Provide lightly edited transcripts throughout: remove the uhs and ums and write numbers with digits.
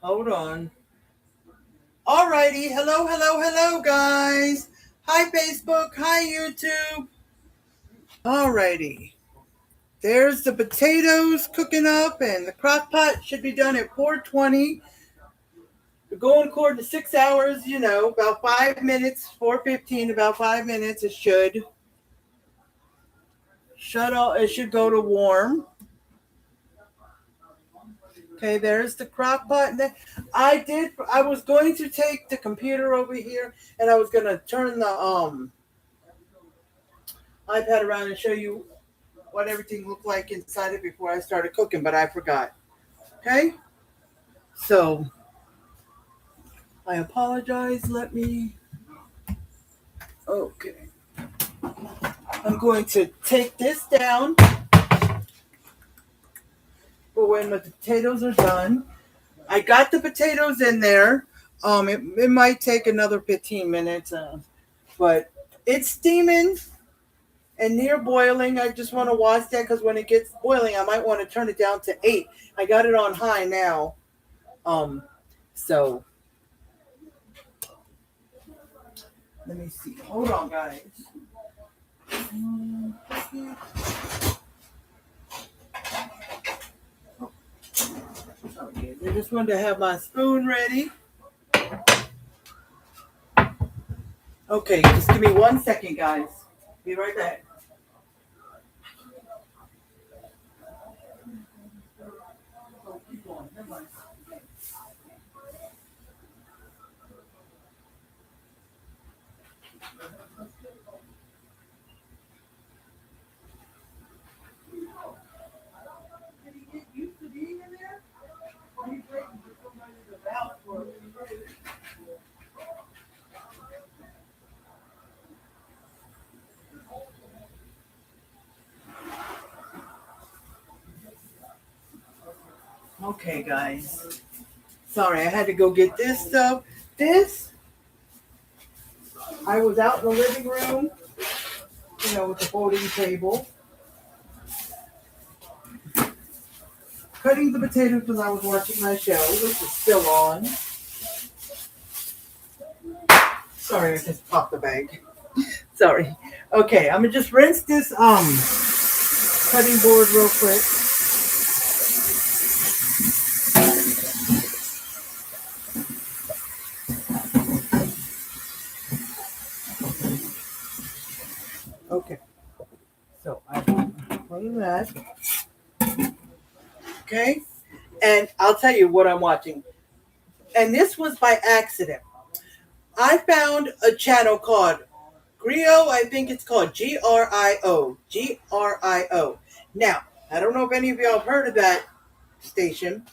Hold on. Alrighty. Hello, hello, hello, guys. Hi, Facebook. Hi, YouTube. Alrighty. There's the potatoes cooking up, and the crock pot should be done at 420. We're going according to 6 hours, about 5 minutes, 4:15, about 5 minutes. It should shut off. It should go to warm. Okay, there's the crock pot. And then I was going to take the computer over here, and I was gonna turn the iPad around and show you what everything looked like inside it before I started cooking, but I forgot. Okay? So I apologize. Let me. Okay. I'm going to take this down for when the potatoes are done. I got the potatoes in there. It might take another 15 minutes, but it's steaming and near boiling. I just want to watch that because when it gets boiling, I might want to turn it down to 8. I got it on high now. So let me see. Hold on, guys. Okay, I just wanted to have my spoon ready. Okay, just give me 1 second, guys. Be right back. Oh, keep going. Never mind. Did he get used to being in there? Or he's waiting for somebody to vouch for him? Okay, guys. Sorry, I had to go get this stuff. This, I was out in the living room, with the folding table, cutting the potatoes because I was watching my show, which is still on. Sorry, I just popped the bag. Sorry. Okay, I'm gonna just rinse this cutting board real quick. Okay. So I put that. Okay. And I'll tell you what I'm watching. And this was by accident. I found a channel called Grio. I think it's called GRIO. GRIO. Now, I don't know if any of y'all have heard of that station.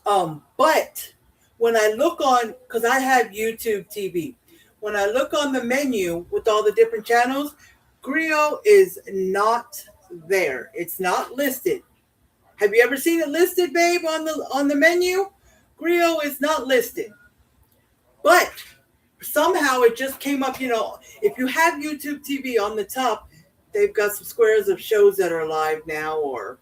But when I look on, because I have YouTube TV, when I look on the menu with all the different channels, Grio is not there. It's not listed. Have you ever seen it listed, babe, on the menu? Grio is not listed. But somehow it just came up, if you have YouTube TV on the top, they've got some squares of shows that are live now or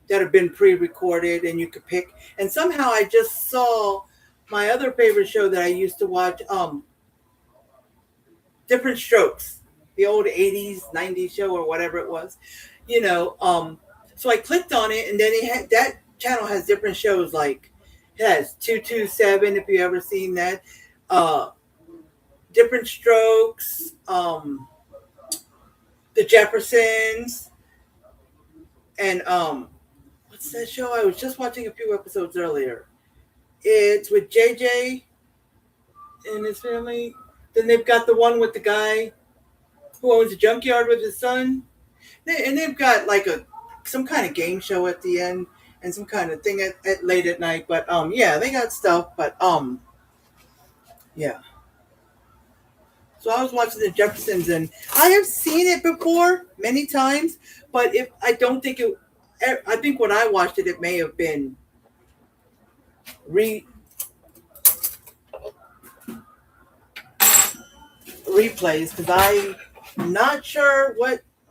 that have been pre-recorded and you could pick. And somehow I just saw my other favorite show that I used to watch, Different Strokes, the old 80s, 90s show or whatever it was, so I clicked on it and then that channel has different shows, like it has 227, if you ever seen that, Different Strokes, The Jeffersons, and what's that show? I was just watching a few episodes earlier. It's with JJ and his family. Then they've got the one with the guy who owns a junkyard with his son. And they've got like some kind of game show at the end and some kind of thing at late at night. But yeah, they got stuff. But yeah. So I was watching the Jeffersons, and I have seen it before many times. But if I don't think it, I think when I watched it, it may have been replays because I'm not sure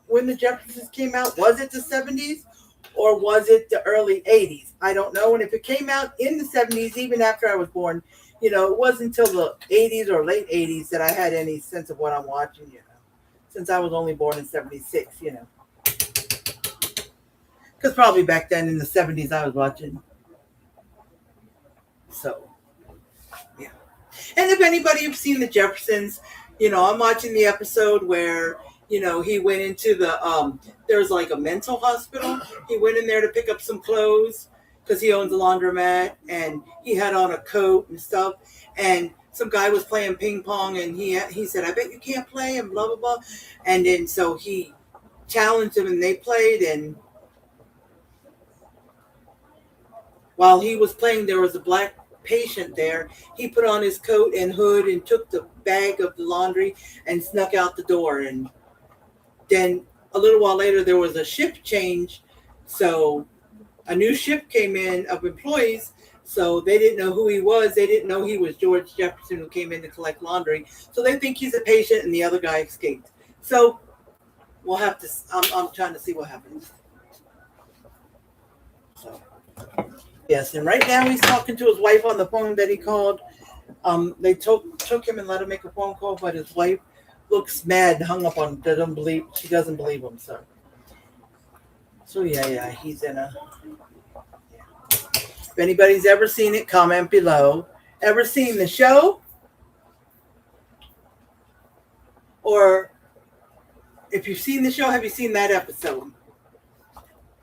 when the Jeffersons came out. Was it the 70s or was it the early 80s? I don't know. And if it came out in the 70s, even after I was born, it wasn't until the 80s or late 80s that I had any sense of what I'm watching, since I was only born in 76, because probably back then in the 70s I was watching. So, yeah. And if anybody have seen the Jeffersons, I'm watching the episode where, he went into there's like a mental hospital. He went in there to pick up some clothes because he owns a laundromat, and he had on a coat and stuff. And some guy was playing ping pong, and he said, "I bet you can't play," and blah blah blah. And then so he challenged him, and they played. And while he was playing, there was a black patient there. He put on his coat and hood and took the bag of the laundry and snuck out the door. And then a little while later, there was a shift change. So a new shift came in of employees. So they didn't know who he was. They didn't know he was George Jefferson, who came in to collect laundry. So they think he's a patient, and the other guy escaped. So we'll have to. I'm trying to see what happens. So yes, and right now he's talking to his wife on the phone that he called. They took him and let him make a phone call, but his wife looks mad, hung up on. She doesn't believe him. So yeah, he's in a. If anybody's ever seen it, comment below. Ever seen the show? Or if you've seen the show, have you seen that episode?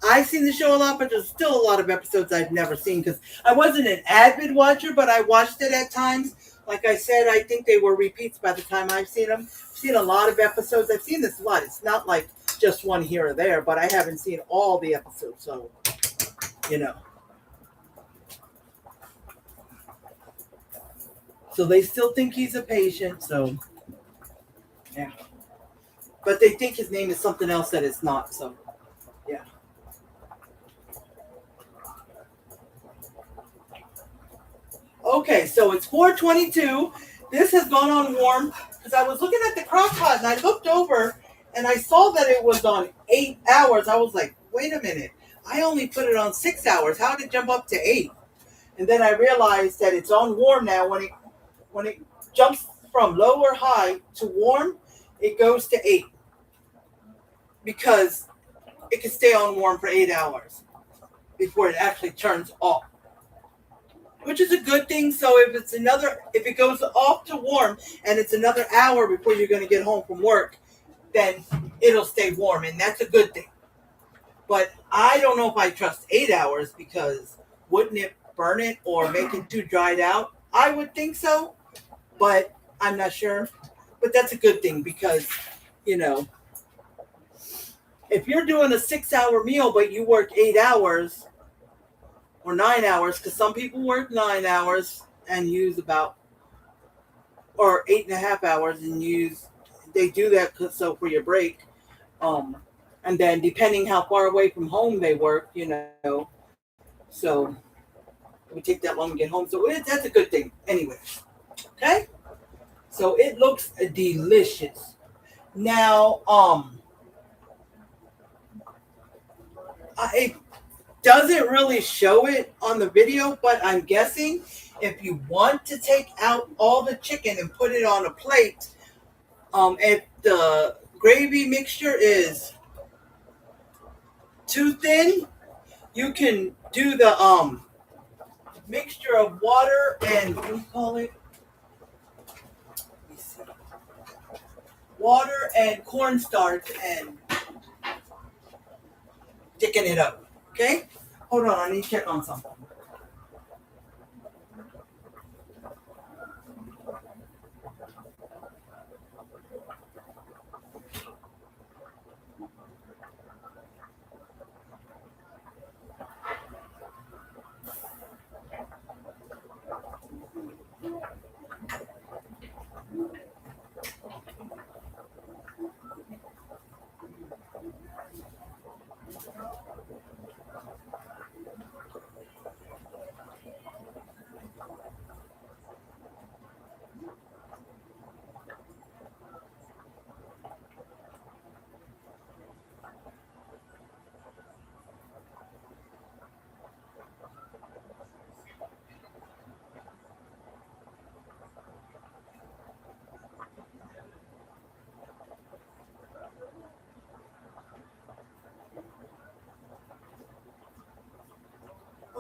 I've seen the show a lot, but there's still a lot of episodes I've never seen because I wasn't an avid watcher, but I watched it at times. Like I said, I think they were repeats by the time I've seen them. I've seen a lot of episodes. I've seen this a lot. It's not like just one here or there, but I haven't seen all the episodes. So, So they still think he's a patient. So, yeah. But they think his name is something else that it's not. So, yeah. Okay, so it's 4:22. This has gone on warm because I was looking at the crockpot and I looked over and I saw that it was on 8 hours. I was like, wait a minute. I only put it on 6 hours. How did it jump up to 8? And then I realized that it's on warm now. When it jumps from low or high to warm, it goes to 8 because it can stay on warm for 8 hours before it actually turns off, which is a good thing. So if it goes off to warm and it's another hour before you're going to get home from work, then it'll stay warm, and that's a good thing. But I don't know if I trust 8 hours because wouldn't it burn it or make it too dried out? I would think so, but I'm not sure. But that's a good thing because, if you're doing a 6-hour meal but you work 8 hours or 9 hours, because some people work 9 hours and use or 8.5 hours and they do that so for your break. And then depending how far away from home they work, so it would take that long to get home. So that's a good thing anyway. Okay. So it looks delicious. Now, it doesn't really show it on the video, but I'm guessing if you want to take out all the chicken and put it on a plate, if the gravy mixture is too thin, you can do the mixture of water and what do you call it? Water and cornstarch and thicken it up. Okay? Hold on, I need to check on something.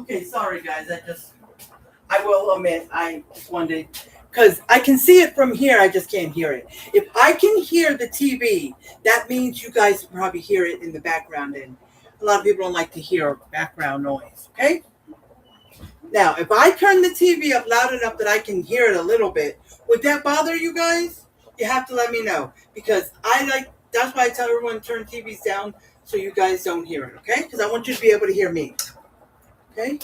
Okay, sorry guys. I will admit, I just wanted, because I can see it from here, I just can't hear it. If I can hear the TV, that means you guys probably hear it in the background, and a lot of people don't like to hear background noise, okay? Now, if I turn the TV up loud enough that I can hear it a little bit, would that bother you guys? You have to let me know, because that's why I tell everyone to turn TVs down so you guys don't hear it, okay? Because I want you to be able to hear me, okay?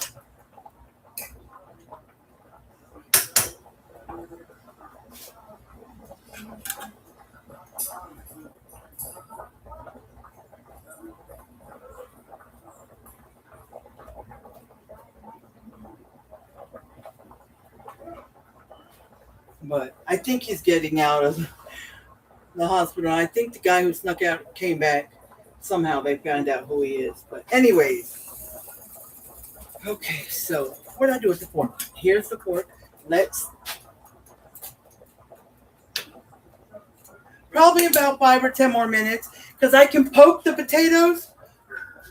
But I think he's getting out of the hospital. I think the guy who snuck out came back. Somehow they found out who he is. But anyways, okay, so what did I do with the fork? Here's the fork. Let's probably about 5 or 10 more minutes, because I can poke the potatoes,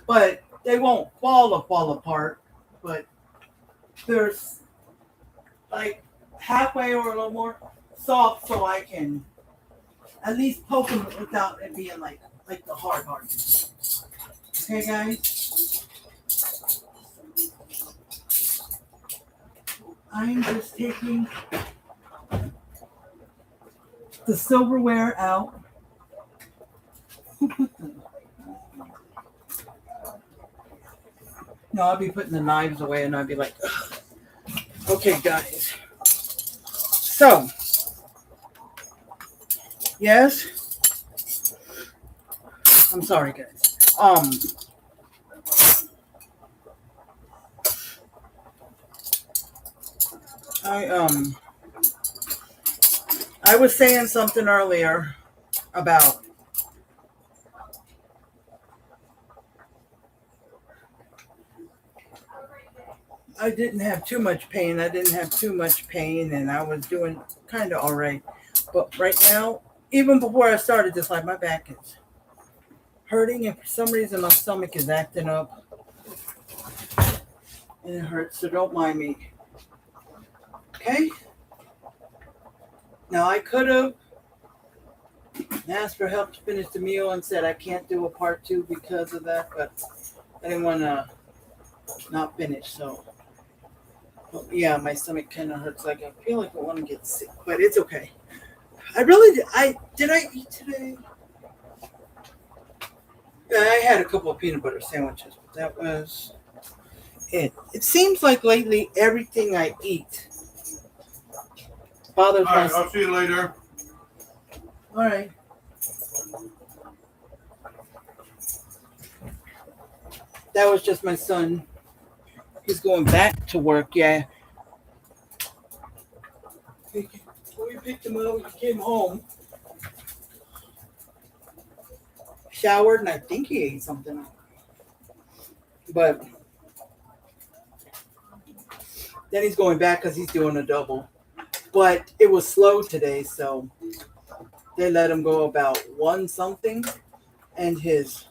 but they won't fall apart. But there's like halfway or a little more soft, so I can at least poke them without it being like the hard. Okay, guys? I'm just taking the silverware out. No, I'll be putting the knives away and I'll be like, ugh. Okay, guys. So, yes. I'm sorry, guys. I was saying something earlier about I didn't have too much pain. And I was doing kind of all right. But right now, even before I started this, like my back is hurting, and for some reason my stomach is acting up, and it hurts. So don't mind me. Okay. Now I could have asked for help to finish the meal and said I can't do a part 2 because of that, but I didn't want to not finish. So, but yeah, my stomach kind of hurts. Like I feel like I want to get sick, but it's okay. I eat today? I had a couple of peanut butter sandwiches, but that was it. It seems like lately everything I eat bothers All right, I'll see you later. All right. That was just my son. He's going back to work, yeah. We picked him up, he came home, showered, and I think he ate something. But then he's going back because he's doing a double. But it was slow today, so they let him go about 1 something, and his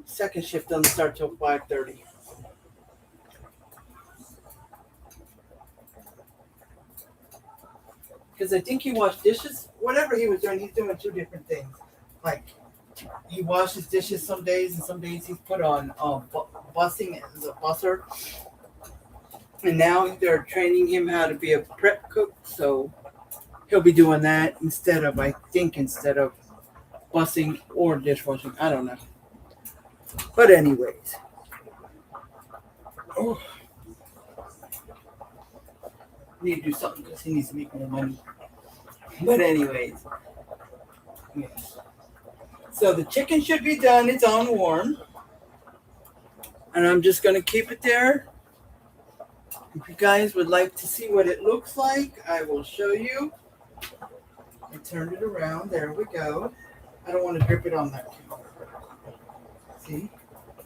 second shift doesn't start till 5:30. Because I think he washed dishes. Whatever he was doing, he's doing 2 different things. Like he washes dishes some days, and some days he's put on bussing as a busser. And now they're training him how to be a prep cook, so he'll be doing that instead of bussing or dishwashing. I don't know. But anyways. Oh. I need to do something because he needs to make more money. But anyways. Yes. So the chicken should be done. It's on warm. And I'm just going to keep it there. If you guys would like to see what it looks like, I will show you. I turned it around. There we go. I don't want to drip it on that camera. See?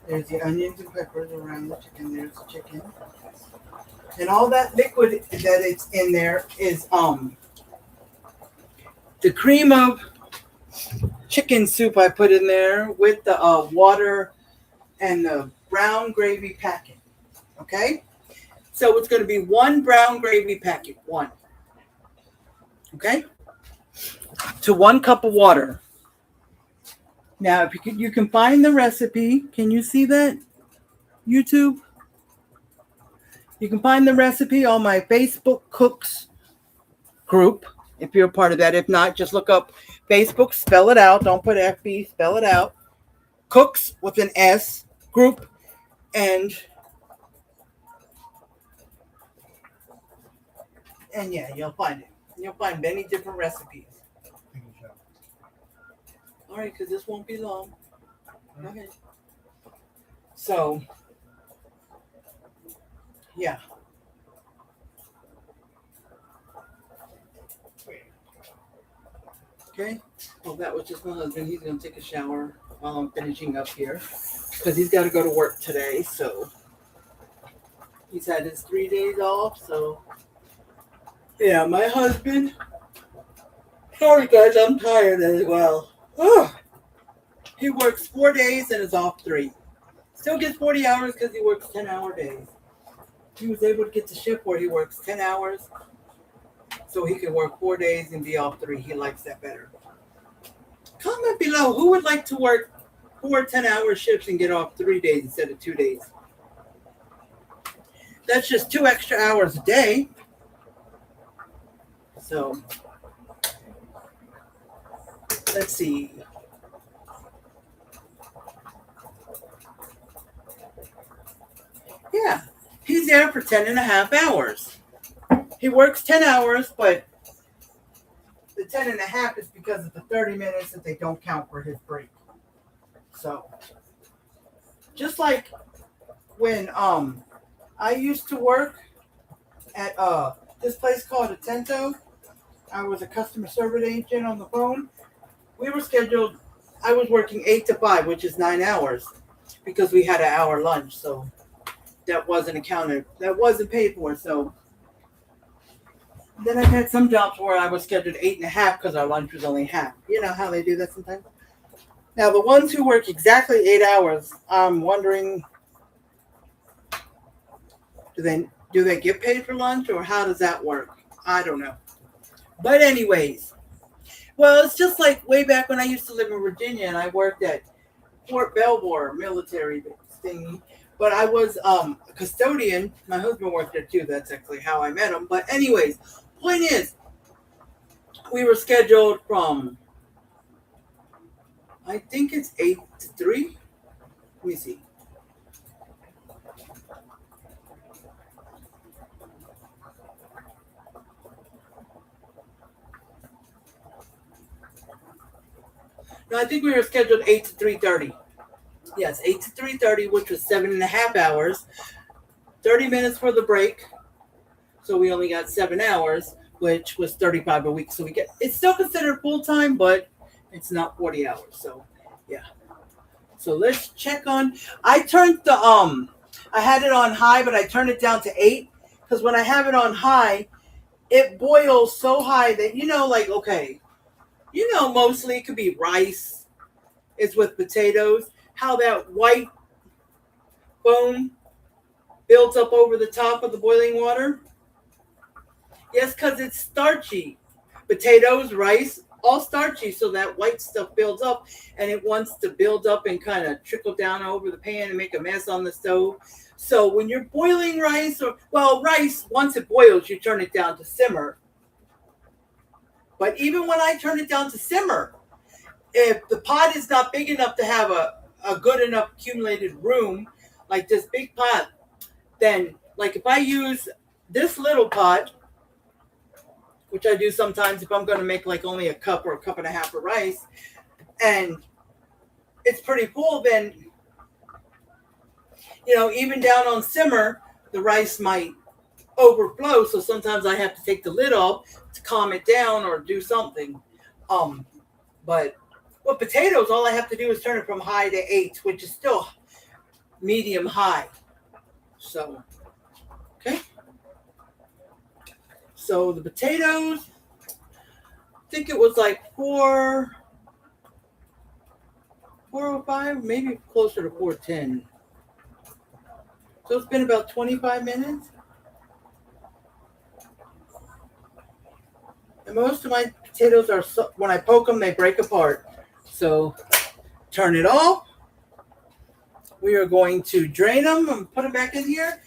There's the onions and peppers around the chicken. There's the chicken. And all that liquid that it's in there is the cream of chicken soup I put in there with the water and the brown gravy packing. Okay? So it's going to be 1 brown gravy packet. 1. Okay? To 1 cup of water. Now, if you can find the recipe. Can you see that, YouTube? You can find the recipe on my Facebook Cooks group, if you're a part of that. If not, just look up Facebook, spell it out. Don't put FB, spell it out. Cooks with an S group. And yeah, you'll find it. You'll find many different recipes. All right, because this won't be long. Okay. So, yeah. Okay. Well, that was just my husband. He's going to take a shower while I'm finishing up here because he's got to go to work today. So, he's had his 3 days off. So, yeah, my husband. Sorry, guys, I'm tired as well. He works 4 days and is off 3. Still gets 40 hours because he works 10-hour days. He was able to get to shift where he works 10 hours so he can work 4 days and be off 3. He likes that better. Comment below who would like to work 4 10-hour shifts and get off 3 days instead of 2 days. That's just 2 extra hours a day. So, let's see. Yeah, he's there for 10.5 hours. He works 10 hours, but the 10.5 is because of the 30 minutes that they don't count for his break. So, just like when I used to work at this place called Atento, I was a customer service agent on the phone. We were scheduled, I was working 8 to 5, which is 9 hours, because we had an hour lunch. So, that wasn't accounted, that wasn't paid for. So then I've had some jobs where I was scheduled 8.5 because our lunch was only half. You know how they do that sometimes. Now the ones who work exactly 8 hours, I'm wondering, do they get paid for lunch or how does that work? I don't know. But anyways, well, it's just like way back when I used to live in Virginia and I worked at Fort Belvoir military thingy. But I was a custodian. My husband worked there too. That's actually how I met him. But anyways, point is, we were scheduled from, I think it's 8 to 3. Let me see. No, I think we were scheduled 8 to 3:30. Yes, 8 to 3:30, which was 7.5 hours. 30 minutes for the break. So we only got 7 hours, which was 35 a week. So it's still considered full time, but it's not 40 hours. So yeah. So let's check on. I turned the I had it on high, but I turned it down to 8 because when I have it on high, it boils so high that like okay, mostly it could be rice. It's with potatoes. How that white foam builds up over the top of the boiling water? Yes, because it's starchy. Potatoes, rice, all starchy, so that white stuff builds up, and it wants to build up and kind of trickle down over the pan and make a mess on the stove. So when you're boiling rice, rice, once it boils, you turn it down to simmer. But even when I turn it down to simmer, if the pot is not big enough to have a good enough accumulated room, like this big pot, then like if I use this little pot, which I do sometimes if I'm going to make like only a cup or a cup and a half of rice, and it's pretty full, then, even down on simmer, the rice might overflow. So sometimes I have to take the lid off to calm it down or do something. But with potatoes, all I have to do is turn it from high to 8, which is still medium high. So, okay. So the potatoes, I think it was like 405, maybe closer to 410. So it's been about 25 minutes. And most of my potatoes are, when I poke them, they break apart. So turn it off. We are going to drain them and put them back in here.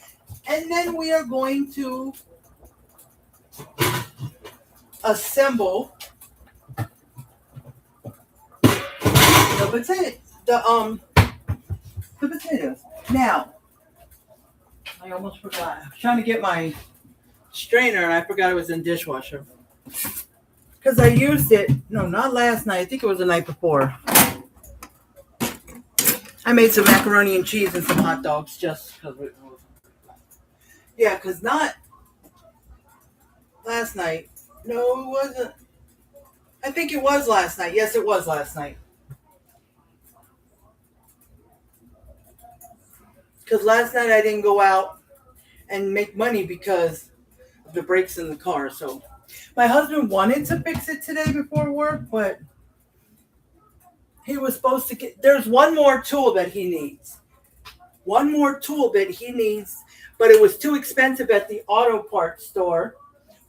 And then we are going to assemble the potatoes. Now, I almost forgot. I was trying to get my strainer and I forgot it was in dishwasher. Because I used it, no, not last night. I think it was the night before. I made some macaroni and cheese and some hot dogs just because it was. Yeah, because not last night. No, it wasn't. I think it was last night. Yes, it was last night. Because last night I didn't go out and make money because of the brakes in the car. So my husband wanted to fix it today before work, but he was supposed to get, there's one more tool that he needs. One more tool that he needs, but it was too expensive at the auto parts store.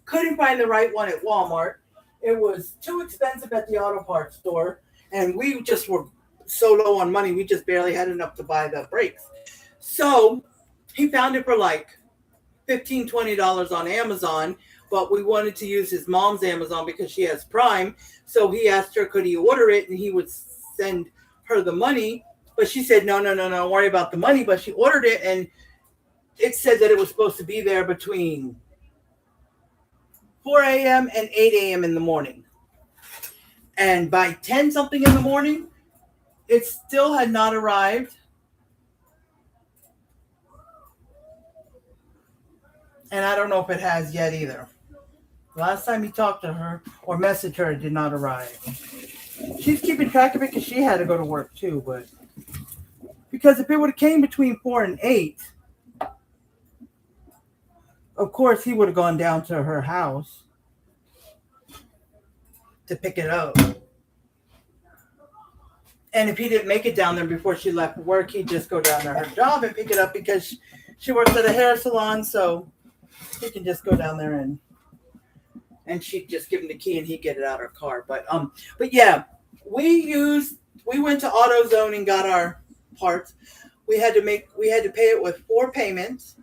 Couldn't find the right one at Walmart. It was too expensive at the auto parts store, and we just were so low on money, we just barely had enough to buy the brakes. So he found it for like $15, $20 on Amazon, but we wanted to use his mom's Amazon because she has Prime. So he asked her, could he order it, and he would send her the money. But she said, no, don't worry about the money. But she ordered it, and it said that it was supposed to be there between 4 a.m. and 8 a.m. in the morning. And by 10 something in the morning, it still had not arrived. And I don't know if it has yet either. Last time he talked to her or messaged her, it did not arrive. She's keeping track of it because she had to go to work too. But because if it would have came between 4 and 8, of course he would have gone down to her house to pick it up. And if he didn't make it down there before she left work, he'd just go down to her job and pick it up because she works at a hair salon. So he can just go down there and she'd just give him the key and he'd get it out of her car. But yeah, we went to AutoZone and got our parts. We had to pay it with 4 payments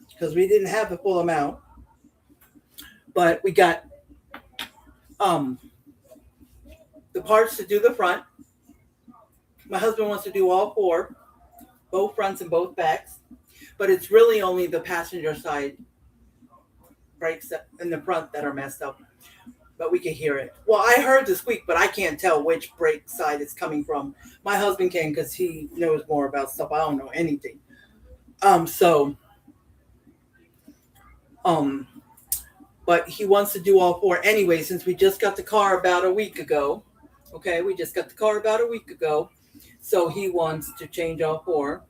because we didn't have the full amount. But we got the parts to do the front. My husband wants to do all 4, both fronts and both backs. But it's really only the passenger side brakes in the front that are messed up. But we can hear it. Well, I heard the squeak, but I can't tell which brake side it's coming from. My husband can because he knows more about stuff. I don't know anything. But he wants to do all 4 anyway, since we just got the car about a week ago. Okay, we just got the car about a week ago. So he wants to change all 4.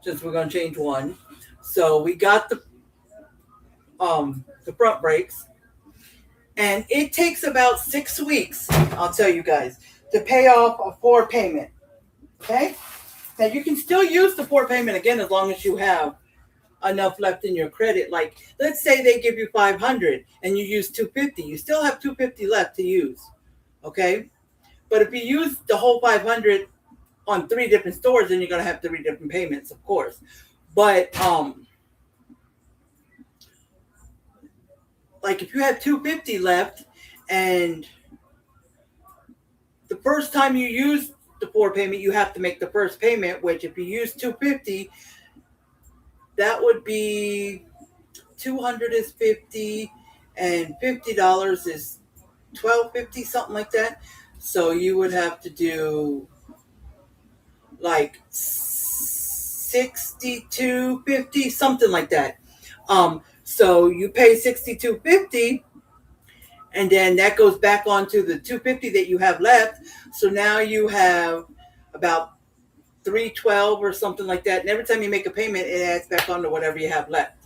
Since we're going to change 1. So we got the front brakes. And it takes about 6 weeks, I'll tell you guys, to pay off a 4 payment. Okay? Now you can still use the 4 payment again as long as you have enough left in your credit. Like, let's say they give you $500 and you use $250. You still have $250 left to use. Okay? But if you use the whole $500 on 3 different stores, then you're going to have 3 different payments, of course. But like if you have $250 left and the first time you use the 4 payment, you have to make the first payment, which if you use $250, that would be $200 is $50 and $50 is $12.50, something like that. So you would have to do like $62.50, something like that. So you pay $62.50, and then that goes back onto the $250 that you have left. So now you have about $312 or something like that. And every time you make a payment, it adds back onto whatever you have left.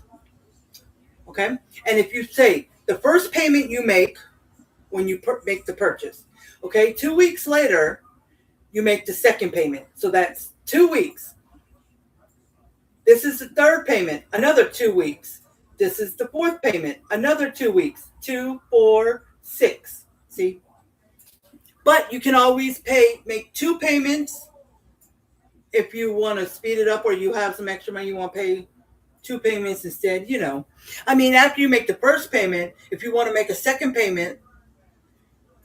Okay? And if you say the first payment you make when you make the purchase, okay, 2 weeks later, you make the second payment. So that's 2 weeks. This is the third payment, another 2 weeks. This is the fourth payment. Another 2 weeks. 2, 4, 6. See? But you can always make 2 payments if you want to speed it up, or you have some extra money you want to pay 2 payments instead. I mean, after you make the first payment, if you want to make a second payment,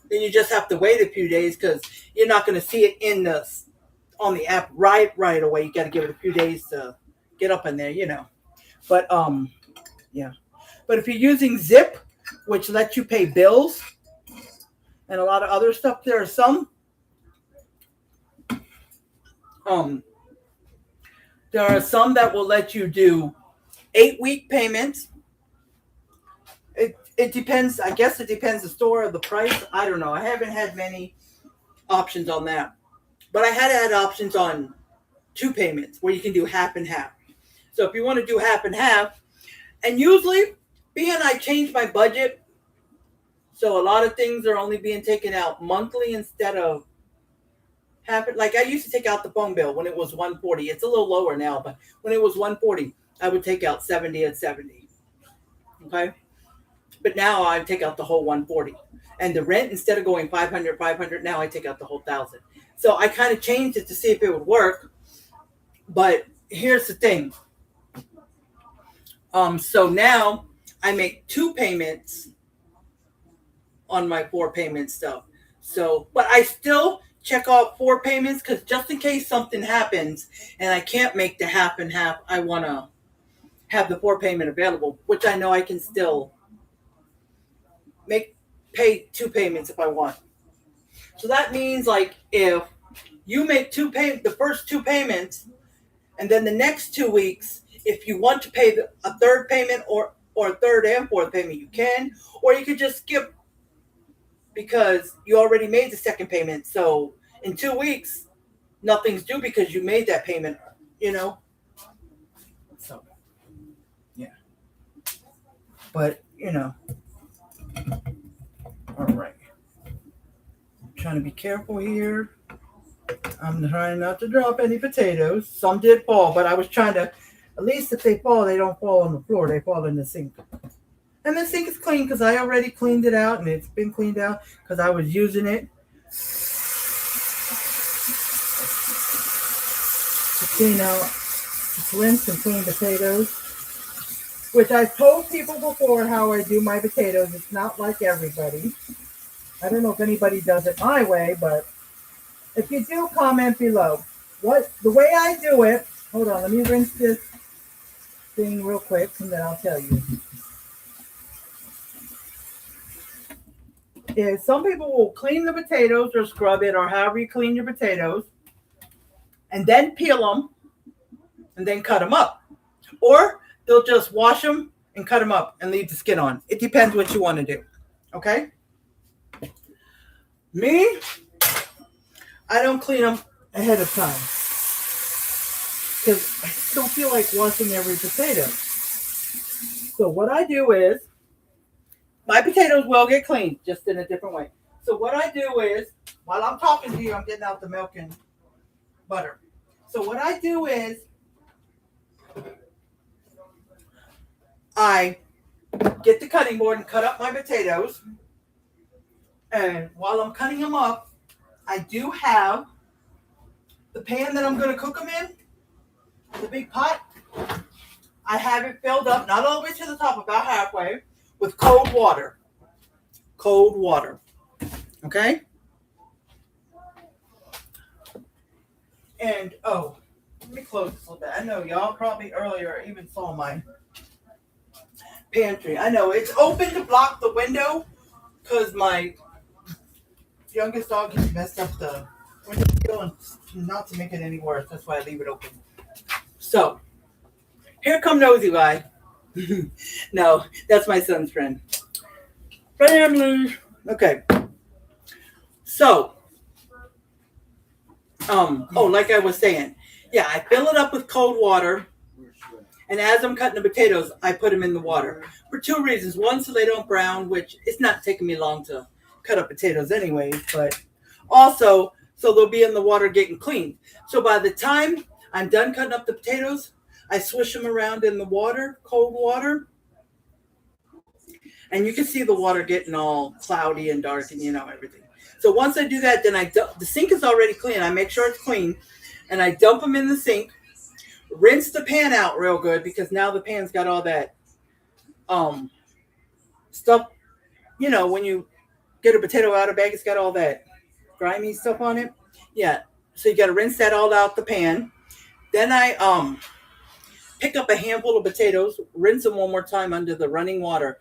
then you just have to wait a few days, because you're not going to see it on the app right away. You got to give it a few days to get up in there. But yeah. But if you're using Zip, which lets you pay bills and a lot of other stuff, there are some that will let you do 8-week payments. It depends. I guess it depends the store or the price. I don't know. I haven't had many options on that. But I had options on 2 payments where you can do half and half. So if you want to do half and half, and usually, being I changed my budget, so a lot of things are only being taken out monthly instead of half. Like, I used to take out the phone bill when it was $140. It's a little lower now, but when it was $140, I would take out 70 at 70. Okay? But now I take out the whole $140. And the rent, instead of going $500, now I take out the whole $1,000. So I kind of changed it to see if it would work. But here's the thing. So now I make 2 payments on my 4 payment stuff. So, but I still check off 4 payments, because just in case something happens and I can't make the half and half, I want to have the 4 payment available, which I know I can still pay 2 payments if I want. So that means, like, if you make the first 2 payments, and then the next 2 weeks, if you want to pay a third payment or a third and fourth payment, you can, or you could just skip, because you already made the second payment. So in 2 weeks, nothing's due because you made that payment. So yeah. But all right. I'm trying to be careful here. I'm trying not to drop any potatoes. Some did fall, but I was trying to, at least if they fall, they don't fall on the floor. They fall in the sink. And the sink is clean because I already cleaned it out, and it's been cleaned out because I was using it to clean out, to rinse and clean potatoes, which I've told people before how I do my potatoes. It's not like everybody. I don't know if anybody does it my way, but if you do, comment below. The way I do it, hold on, let me rinse this thing real quick, and then I'll tell you. Is some people will clean the potatoes or scrub it, or however you clean your potatoes, and then peel them and then cut them up. Or they'll just wash them and cut them up and leave the skin on. It depends what you want to do. Okay? Me, I don't clean them ahead of time, because I don't feel like washing every potato. So what I do is, my potatoes will get cleaned, just in a different way. So what I do is, while I'm talking to you, I'm getting out the milk and butter. So what I do is, I get the cutting board and cut up my potatoes. And while I'm cutting them up, I do have the pan that I'm going to cook them in, the big pot. I have it filled up, not all the way to the top, about halfway, with cold water. Cold water. Okay? And, let me close this a little bit. I know y'all probably earlier even saw my pantry. I know it's open to block the window because my youngest dog has messed up the window sill, and not to make it any worse. That's why I leave it open. So, here come Nosy Guy. No, that's my son's friend. Family. Okay. So, like I was saying, yeah, I fill it up with cold water, and as I'm cutting the potatoes, I put them in the water for 2 reasons. One, so they don't brown, which it's not taking me long to cut up potatoes anyways, but also so they'll be in the water getting clean. So by the time I'm done cutting up the potatoes, I swish them around in the water, cold water, and you can see the water getting all cloudy and dark and everything. So once I do that, then the sink is already clean. I make sure it's clean, and I dump them in the sink. Rinse the pan out real good because now the pan's got all that um stuff. When you get a potato out of bag, it's got all that grimy stuff on it. Yeah. So you got to rinse that all out the pan. Then I pick up a handful of potatoes, rinse them one more time under the running water.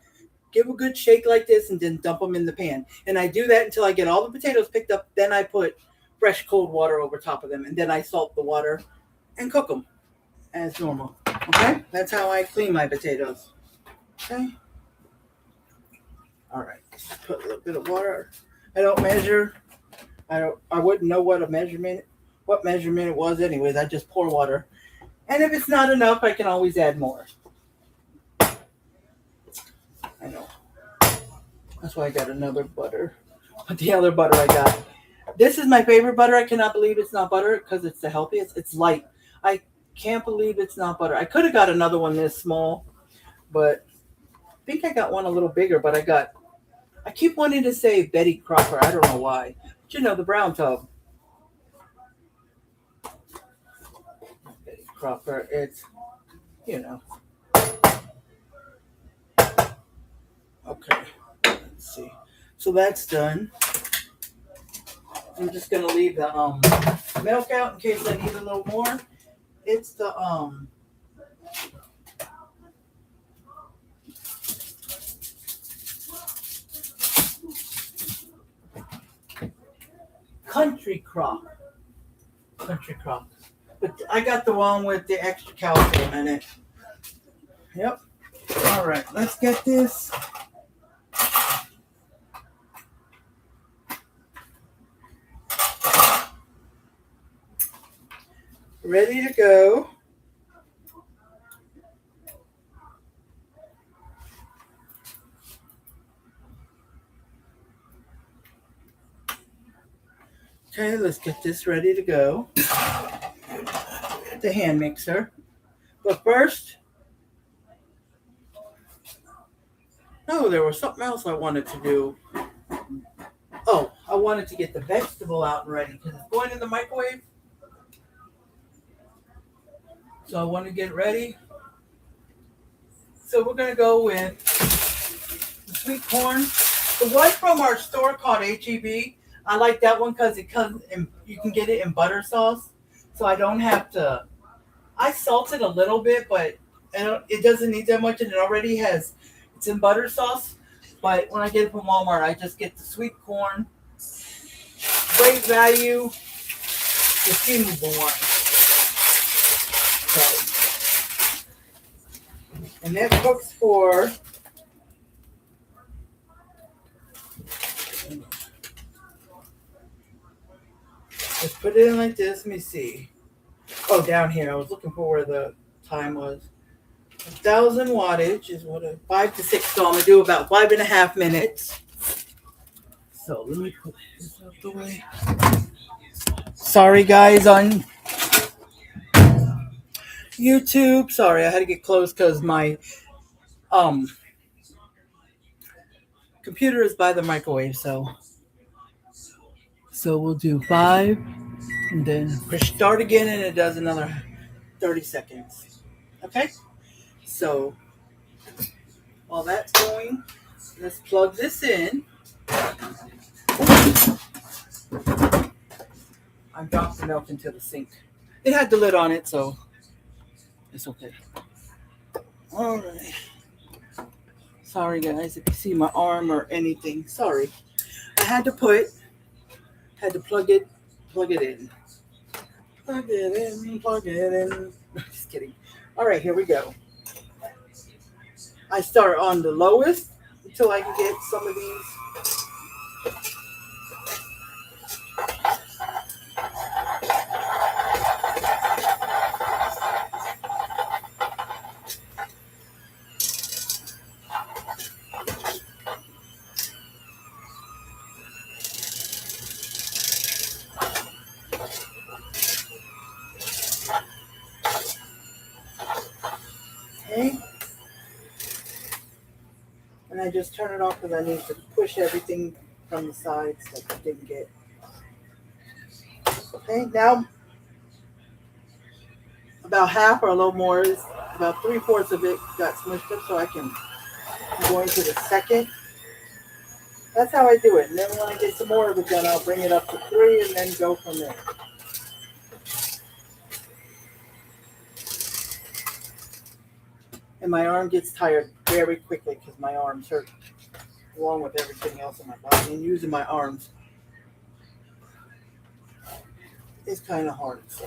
Give a good shake like this and then dump them in the pan. And I do that until I get all the potatoes picked up. Then I put fresh cold water over top of them. And then I salt the water and cook them as normal. Okay? That's how I clean my potatoes. Okay? All right. Put a little bit of water. I don't measure. I wouldn't know what measurement it was anyways. I just pour water. And if it's not enough, I can always add more. I know. That's why I got another butter. But the other butter I got. This is my favorite butter. I cannot believe it's not butter because it's the healthiest. It's light. I can't believe it's not butter. I could have got another one this small, but I think I got one a little bigger, but I keep wanting to say Betty Crocker. I don't know why. But the brown tub. Betty Crocker. It's, Okay. Let's see. So that's done. I'm just going to leave the milk out in case I need a little more. It's the Country Crock. But I got the one with the extra calcium in it. Yep. All right, let's get this. Ready to go. Okay, let's get this ready to go. The hand mixer. But first, there was something else I wanted to do. Oh, I wanted to get the vegetable out and ready because it's going in the microwave. So I want to get it ready. So we're going to go with the sweet corn. The one from our store called HEB. I like that one because it comes in, you can get it in butter sauce. So I don't have to. I salt it a little bit, but it doesn't need that much, and it already has. It's in butter sauce. But when I get it from Walmart, I just get the sweet corn. Great value. The steamable one. So, and that cooks for. Let's put it in like this. Let me see. Oh, down here. I was looking for where the time was. 1,000 wattage is 5 to 6. So I'm going to do about 5.5 minutes. So let me put this out the way. Sorry, guys, on YouTube. Sorry, I had to get close because my computer is by the microwave. So we'll do 5 and then push start again, and it does another 30 seconds. Okay? So while that's going, let's plug this in. I dropped the milk into the sink. It had the lid on it, so it's okay. All right. Sorry, guys, if you see my arm or anything. Sorry. I had to plug it in. Plug it in. Just kidding. All right, here we go. I start on the lowest until I can get some of these. Okay. And I just turn it off because I need to push everything from the sides that I didn't get. Okay, now about half or a little more is about 3/4 of it got smushed up, so I can go into the second. That's how I do it. And then when I get some more of it done, I'll bring it up to 3 and then go from there. And my arm gets tired very quickly because my arms hurt along with everything else in my body. And using my arms is kind of hard. So.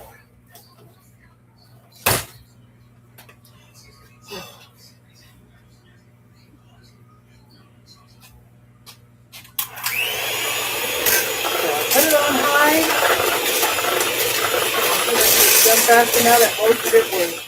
Put it on high. It's done fast enough that most of it was.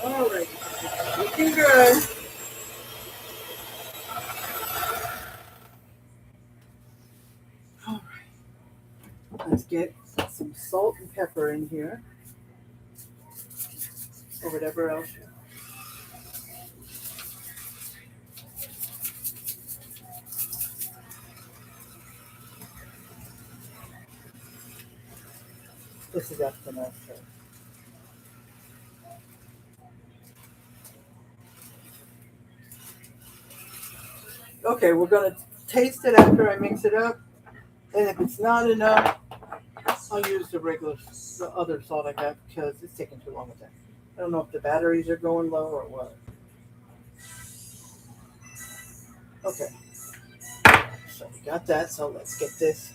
All right, looking good. All right, let's get some salt and pepper in here, or whatever else. This is up to enough. Okay, we're gonna taste it after I mix it up, and if it's not enough, I'll use the other salt I got because it's taking too long with that. I don't know if the batteries are going low or what. Okay, so we got that. So let's get this.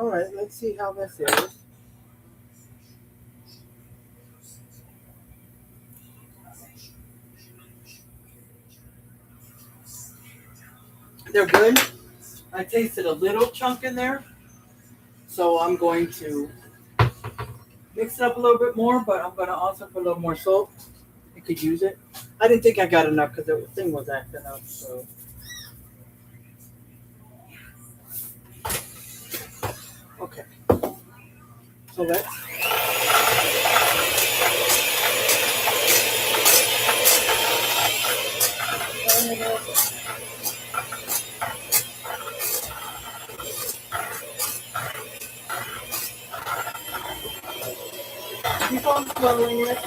All right, let's see how this is. They're good. I tasted a little chunk in there, so I'm going to mix it up a little bit more, but I'm going to also put a little more salt. You could use it. I didn't think I got enough because the thing was acting up. So, okay. So let's. Keep on swirling it.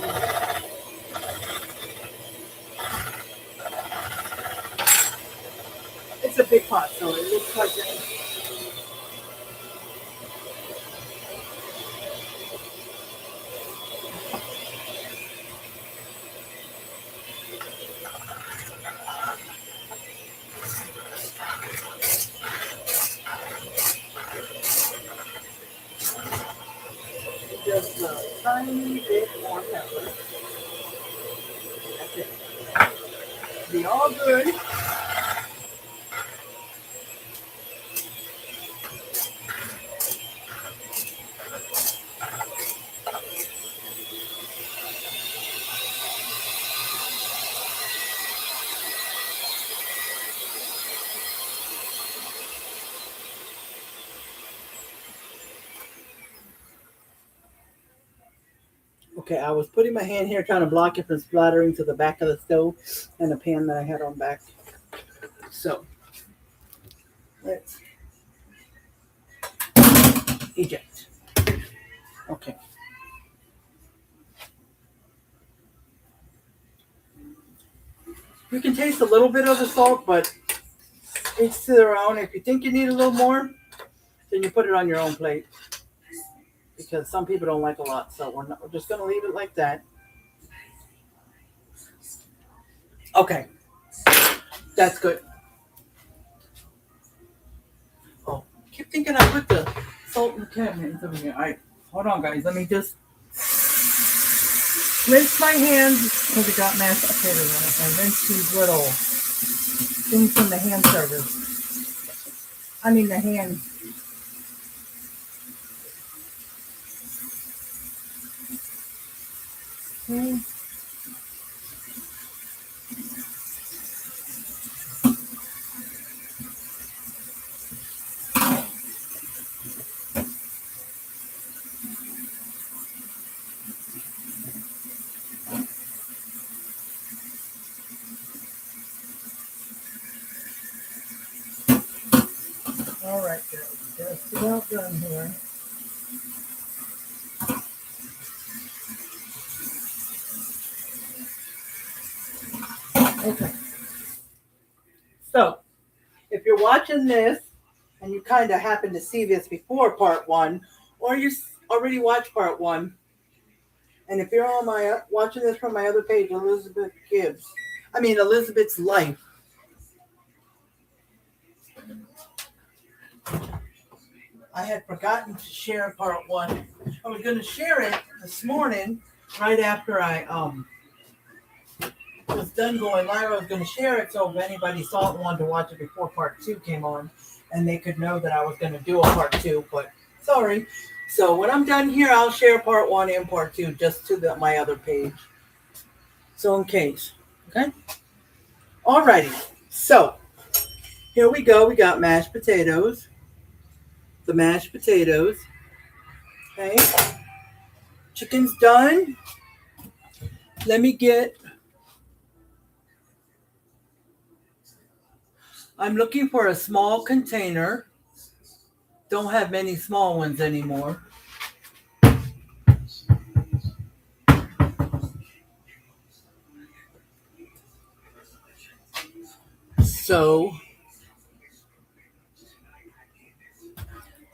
It's a big pot, so it looks like it. Just a tiny bit more pepper. That's it. Be all good. Okay, I was putting my hand here trying to block it from splattering to the back of the stove and the pan that I had on back. So, let's eject. Okay. You can taste a little bit of the salt, but each to their own. If you think you need a little more, then you put it on your own plate. because some people don't like a lot. So we're just going to leave it like that. Okay, that's good. Oh, I keep thinking I put the salt in the cabinet. All right, hold on, guys. Let me just rinse my hands because it got mashed potatoes on it. I rinse these little things from the hand service. I mean the hand. Okay. All right, guys. Just about done here. Okay. So, if you're watching this and you kind of happen to see this before part one, or you already watched part one, and if you're on my watching this from my other page, Elizabeth's life. I had forgotten to share part one. I was going to share it this morning, right after I was done going live. I was going to share it so if anybody saw it and wanted to watch it before part two came on, and they could know that I was going to do a part two. But sorry. So when I'm done here, I'll share part one and part two just to my other page. So in case. Okay? Alrighty. So here we go. We got mashed potatoes. The mashed potatoes. Okay. Chicken's done. Let me get... I'm looking for a small container. Don't have many small ones anymore. So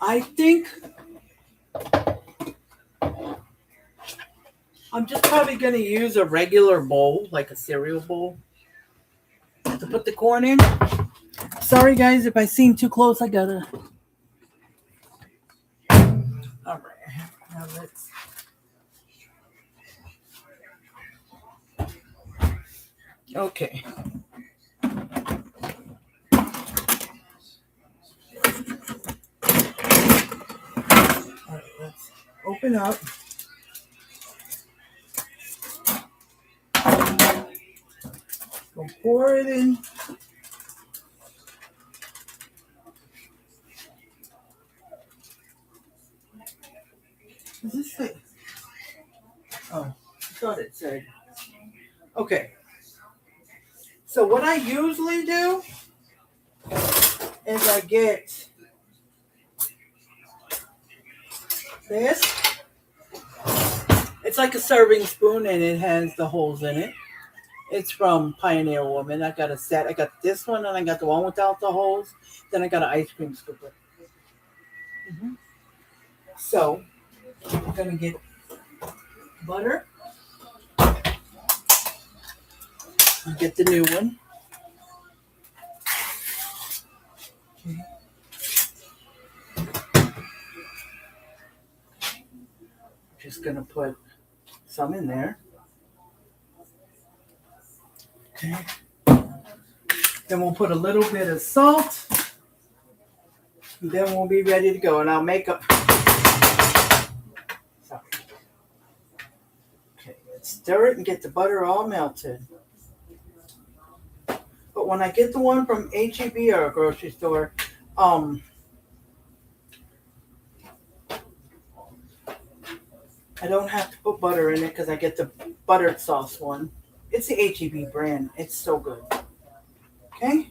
I think I'm just probably going to use a regular bowl, like a cereal bowl, to put the corn in. Sorry, guys, if I seem too close, I gotta. All right, now let's. Okay. All right, let's open up. Go pour it in. What does this say? Oh, I thought it said. Okay. So what I usually do is I get this. It's like a serving spoon and it has the holes in it. It's from Pioneer Woman. I got a set. I got this one and I got the one without the holes. Then I got an ice cream scooper. Mm-hmm. So I'm going to get butter. I'll get the new one. Okay. Just going to put some in there. Okay. Then we'll put a little bit of salt. And then we'll be ready to go. And I'll make up. Sorry. Okay, let's stir it and get the butter all melted. But when I get the one from H-E-B or a grocery store, I don't have to put butter in it because I get the buttered sauce one. It's the H-E-B brand. It's so good. Okay.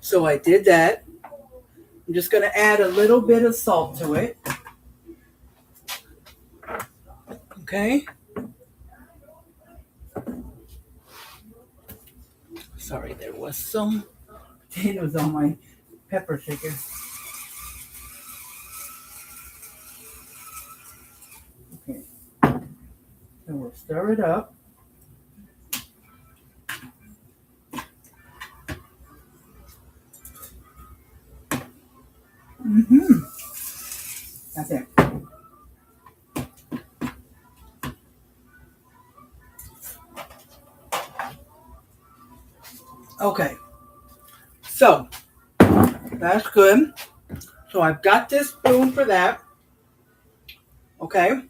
So I did that. I'm just going to add a little bit of salt to it. Okay. Sorry, there was some potatoes on my pepper shaker. So stir it up. That's it. Okay. So that's good. So I've got this spoon for that. Okay.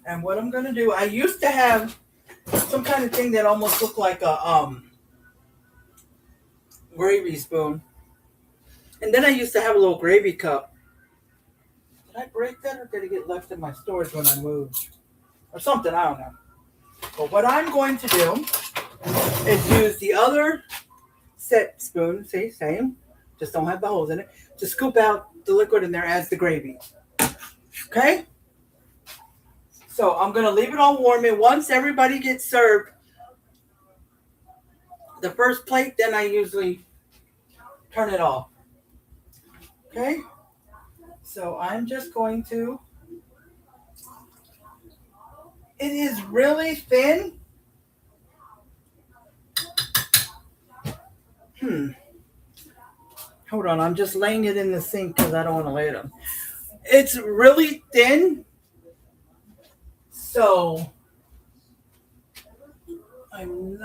And what I'm gonna do, I used to have some kind of thing that almost looked like a gravy spoon. And then I used to have a little gravy cup. Did I break that or did it get left in my storage when I moved? Or something, I don't know. But what I'm going to do is use the other set spoon, see, same, just don't have the holes in it, to scoop out the liquid in there as the gravy. Okay? So I'm going to leave it on warm, and once everybody gets served the first plate, then I usually turn it off. Okay? So I'm just going to, it is really thin. Hold on, I'm just laying it in the sink because I don't want to lay it on. It's really thin. So I'm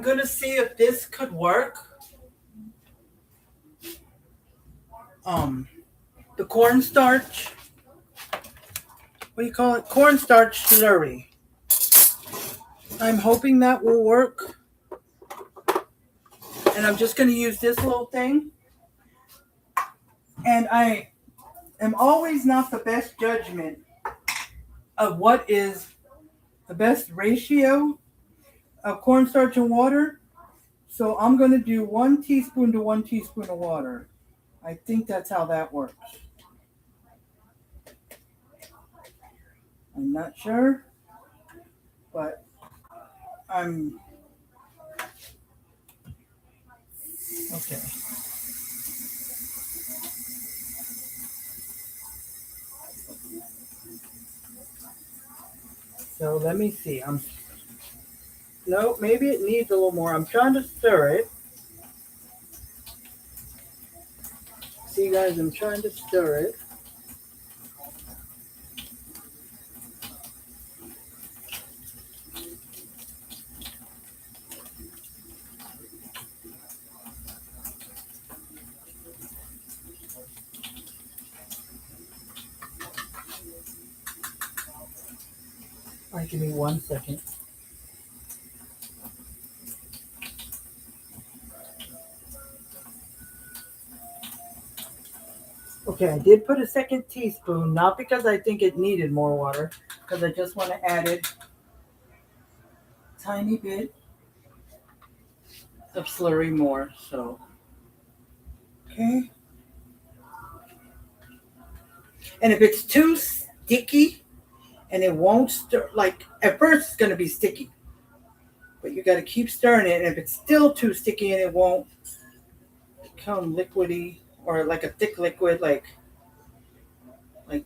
going to see if this could work. The cornstarch, what do you call it? Cornstarch slurry. I'm hoping that will work. And I'm just going to use this little thing. And I am always not the best judgment of what is the best ratio of cornstarch and water. So I'm going to do 1 teaspoon to 1 teaspoon of water. I think that's how that works. I'm not sure, but I'm okay. So let me see. No, maybe it needs a little more. I'm trying to stir it. See, guys, I'm trying to stir it. All right, give me 1 second. Okay, I did put a 2nd teaspoon, not because I think it needed more water, because I just want to add it a tiny bit of slurry more. So, okay. And if it's too sticky and it won't stir, like at first it's going to be sticky, but you got to keep stirring it. And if it's still too sticky and it won't become liquidy or like a thick liquid, like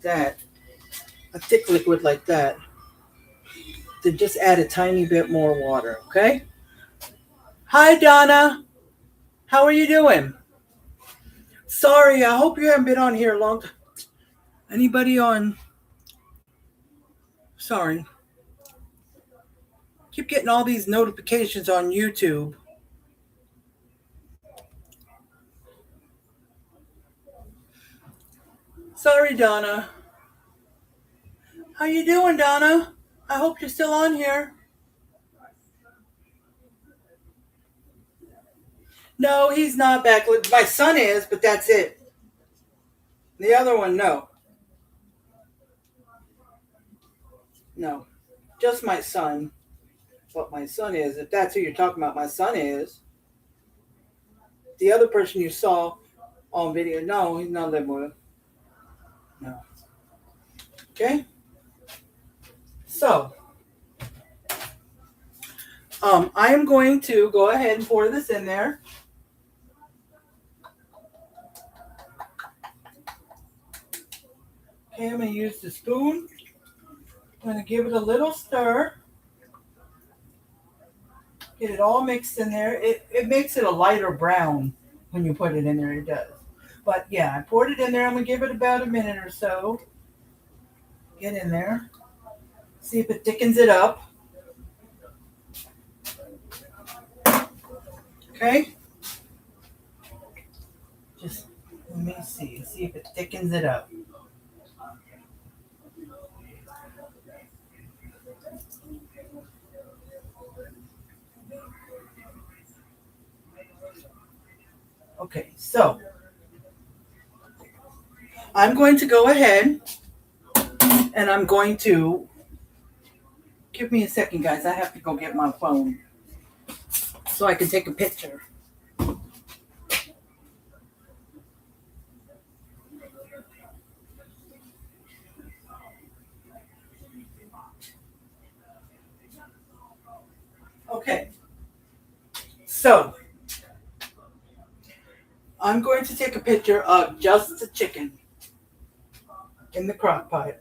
that, a thick liquid like that, then just add a tiny bit more water, okay? Hi, Donna. How are you doing? Sorry, I hope you haven't been on here a long time. Anybody on? Sorry. Keep getting all these notifications on YouTube. Sorry, Donna. How you doing, Donna? I hope you're still on here. No, he's not back. My son is, but that's it. The other one, no. No. Just my son. But my son is. If that's who you're talking about, my son is. The other person you saw on video, no, he's not living with him. No. Okay? So, I am going to go ahead and pour this in there. Okay, I'm going to use the spoon. I'm going to give it a little stir. Get it all mixed in there. It makes it a lighter brown when you put it in there. It does. But yeah, I poured it in there. I'm going to give it about a minute or so. Get in there. See if it thickens it up. Okay. Just let me see. See if it thickens it up. Okay, so I'm going to go ahead and I'm going to give me a second, guys. I have to go get my phone so I can take a picture. Okay, so I'm going to take a picture of just the chicken in the crock pot.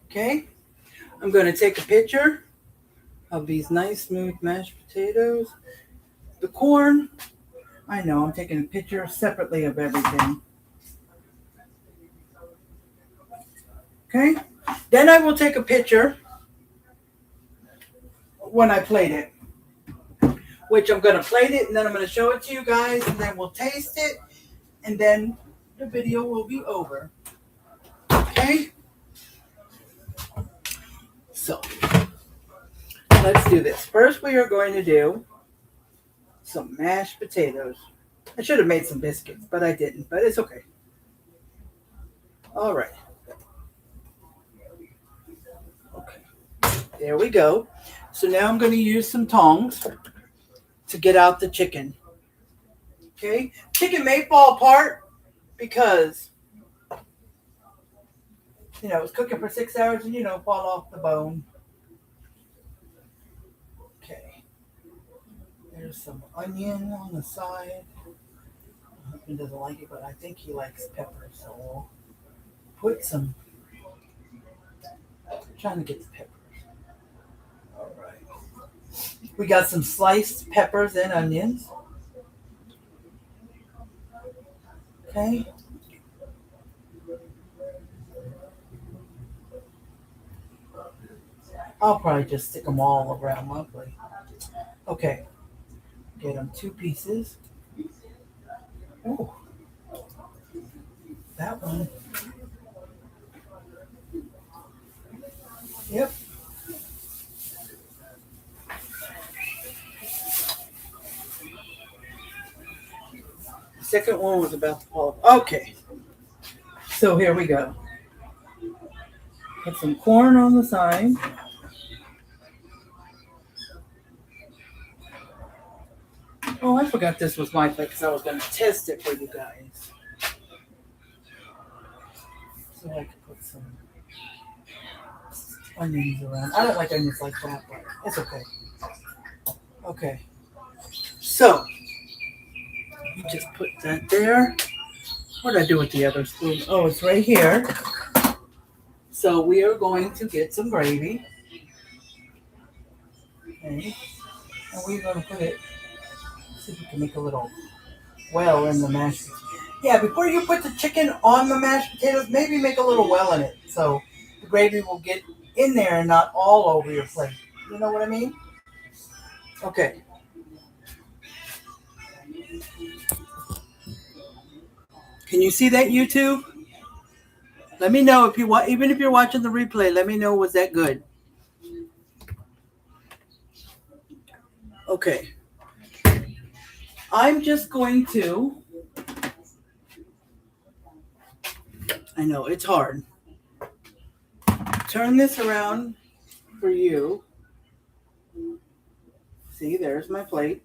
Okay, I'm going to take a picture of these nice smooth mashed potatoes. The corn, I know, I'm taking a picture separately of everything. Okay, then I will take a picture when I plate it, which I'm going to plate it and then I'm going to show it to you guys and then we'll taste it and then the video will be over. Okay, so let's do this. First we are going to do some mashed potatoes. I should have made some biscuits, but I didn't, but it's okay. All right. Okay, there we go. So now I'm going to use some tongs to get out the chicken. Okay, chicken may fall apart because it's cooking for 6 hours and fall off the bone. Okay, there's some onion on the side. My husband doesn't like it, but I think he likes pepper, so we'll put some. I'm trying to get the peppers. All right, we got some sliced peppers and onions. Okay. I'll probably just stick them all around my plate. Okay. Get them 2 pieces. Oh, that one. Yep. The second one was about to fall. Okay. So here we go. Put some corn on the side. Oh, I forgot this was my plate because I was going to test it for you guys. So I could put some onions around. I don't like onions like that, but it's okay. Okay. So, you just put that there. What did I do with the other spoon? Oh, it's right here. So we are going to get some gravy. Okay. And we're going to put it, see if we can make a little well in the mashed potatoes. Yeah, before you put the chicken on the mashed potatoes, maybe make a little well in it so the gravy will get in there and not all over your plate. You know what I mean? Okay. Can you see that, YouTube? Let me know if you want, even if you're watching the replay, let me know, was that good? Okay. I'm just going to, I know it's hard, turn this around for you. See, there's my plate.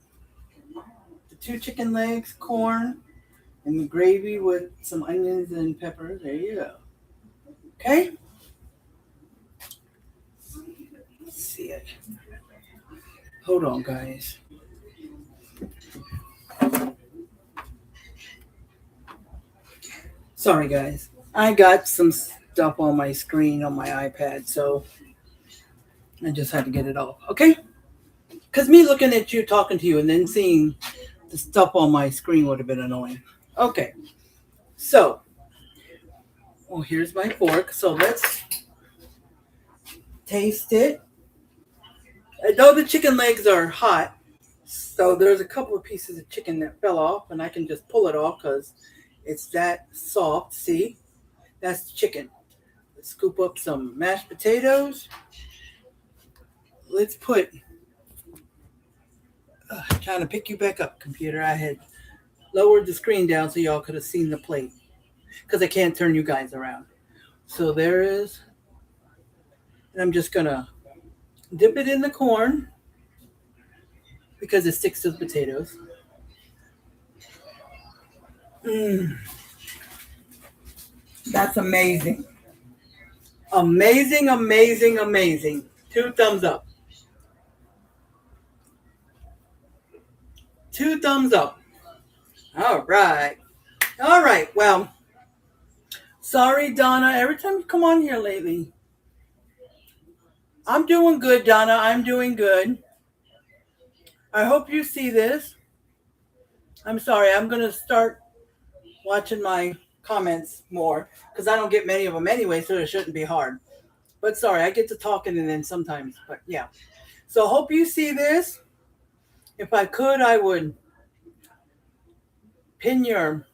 The 2 chicken legs, corn, and the gravy with some onions and peppers. There you go. Okay? Let's see it. Hold on, guys. Sorry, guys. I got some stuff on my screen on my iPad, so I just had to get it off. Okay? Because me looking at you, talking to you, and then seeing the stuff on my screen would have been annoying. Okay. So, well, here's my fork. So let's taste it. I know the chicken legs are hot, so there's a couple of pieces of chicken that fell off, and I can just pull it off because it's that soft. See? That's the chicken. Let's scoop up some mashed potatoes. Let's put. Trying to pick you back up, computer. I had lowered the screen down so y'all could have seen the plate because I can't turn you guys around. So there is. And I'm just going to dip it in the corn because it sticks to the potatoes. That's amazing. Amazing, amazing, amazing. 2 thumbs up. 2 thumbs up. All right. All right. Well, sorry, Donna. Every time you come on here lately. I'm doing good, Donna. I'm doing good. I hope you see this. I'm sorry. I'm going to start watching my comments more because I don't get many of them anyway, so it shouldn't be hard. But sorry, I get to talking and then sometimes, but yeah. So hope you see this. If I could, I would pin your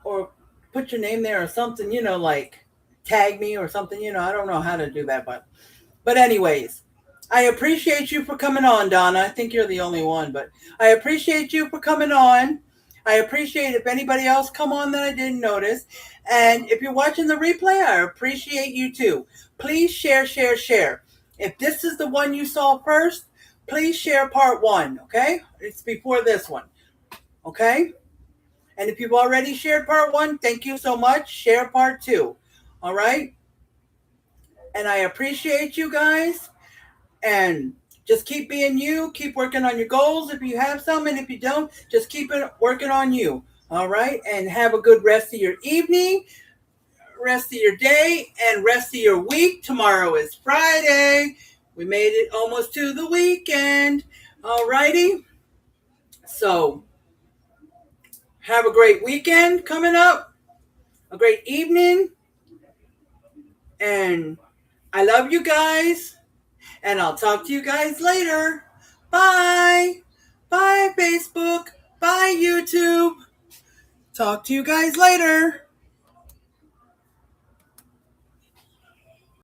or put your name there or something, like tag me or something, I don't know how to do that, but anyways, I appreciate you for coming on, Donna. I think you're the only one, but I appreciate you for coming on. I appreciate if anybody else come on that I didn't notice. And if you're watching the replay, I appreciate you too. Please share, share, share. If this is the one you saw first, please share part 1, okay? It's before this one, okay? And if you've already shared part 1, thank you so much. Share part 2, all right? And I appreciate you guys. And just keep being you. Keep working on your goals if you have some. And if you don't, just keep working on you. All right? And have a good rest of your evening, rest of your day, and rest of your week. Tomorrow is Friday. We made it almost to the weekend. All righty? So, have a great weekend coming up. A great evening. And I love you guys. And I'll talk to you guys later. Bye. Bye, Facebook. Bye, YouTube. Talk to you guys later.